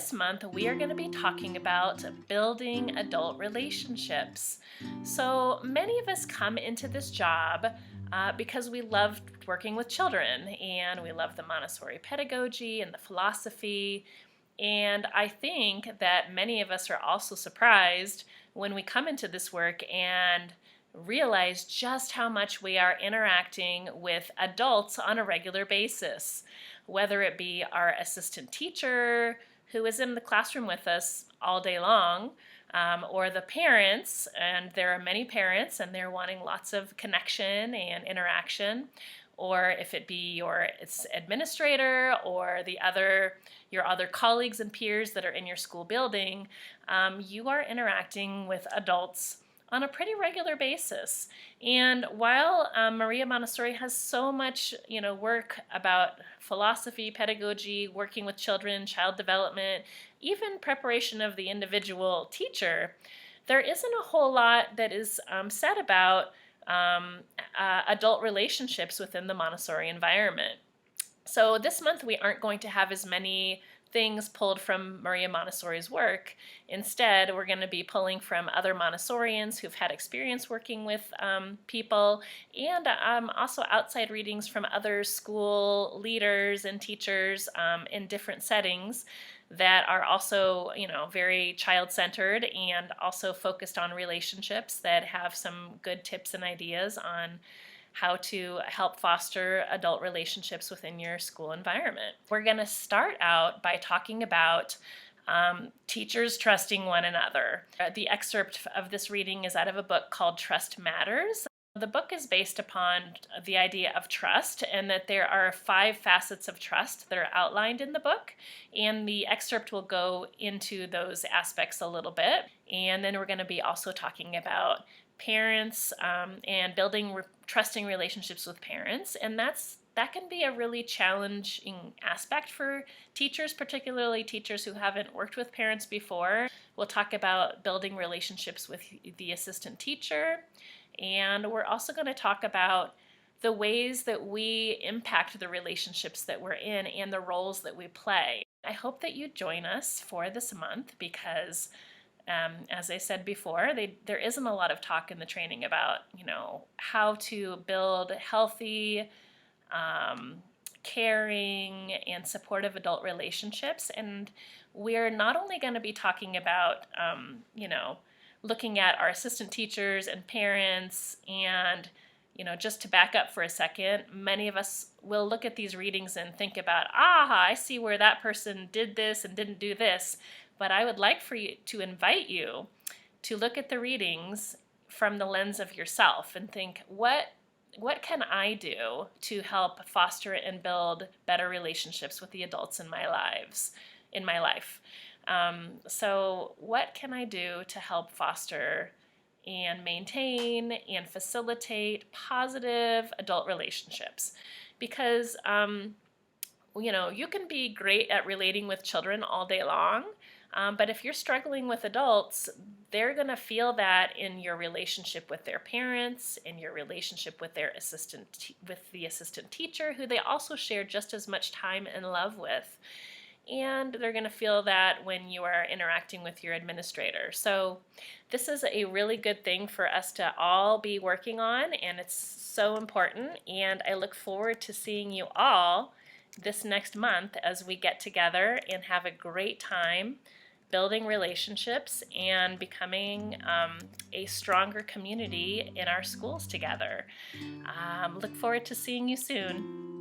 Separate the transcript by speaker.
Speaker 1: this month we are going to be talking about building adult relationships. So many of us come into this job because we love working with children and we love the Montessori pedagogy and the philosophy. And I think that many of us are also surprised when we come into this work and realize just how much we are interacting with adults on a regular basis, whether it be our assistant teacher who is in the classroom with us all day long, or the parents, and there are many parents and they're wanting lots of connection and interaction, or if it be your administrator or your other colleagues and peers that are in your school building, you are interacting with adults on a pretty regular basis. And while Maria Montessori has so much, work about philosophy, pedagogy, working with children, child development, even preparation of the individual teacher, there isn't a whole lot that is said about adult relationships within the Montessori environment. So this month we aren't going to have as many things pulled from Maria Montessori's work. Instead, we're going to be pulling from other Montessorians who've had experience working with people, and also outside readings from other school leaders and teachers in different settings that are also, very child-centered and also focused on relationships, that have some good tips and ideas on how to help foster adult relationships within your school environment. We're going to start out by talking about teachers trusting one another. The excerpt of this reading is out of a book called Trust Matters. The book is based upon the idea of trust, and that there are 5 facets of trust that are outlined in the book, and the excerpt will go into those aspects a little bit. And then we're going to be also talking about parents and building trusting relationships with parents, and that can be a really challenging aspect for teachers, particularly teachers who haven't worked with parents before. We'll talk about building relationships with the assistant teacher, and we're also going to talk about the ways that we impact the relationships that we're in and the roles that we play. I hope that you join us for this month because as I said before, there isn't a lot of talk in the training about, how to build healthy, caring, and supportive adult relationships. And we're not only going to be talking about, looking at our assistant teachers and parents and, just to back up for a second, many of us will look at these readings and think about, I see where that person did this and didn't do this. But I would like to invite you to look at the readings from the lens of yourself and think, what can I do to help foster and build better relationships with the adults in my life? So what can I do to help foster and maintain and facilitate positive adult relationships? Because you can be great at relating with children all day long, but if you're struggling with adults, they're going to feel that in your relationship with their parents, in your relationship with the assistant teacher, who they also share just as much time and love with. And they're going to feel that when you are interacting with your administrator. So this is a really good thing for us to all be working on, and it's so important. And I look forward to seeing you all this next month as we get together and have a great time building relationships and becoming a stronger community in our schools together. Look forward to seeing you soon.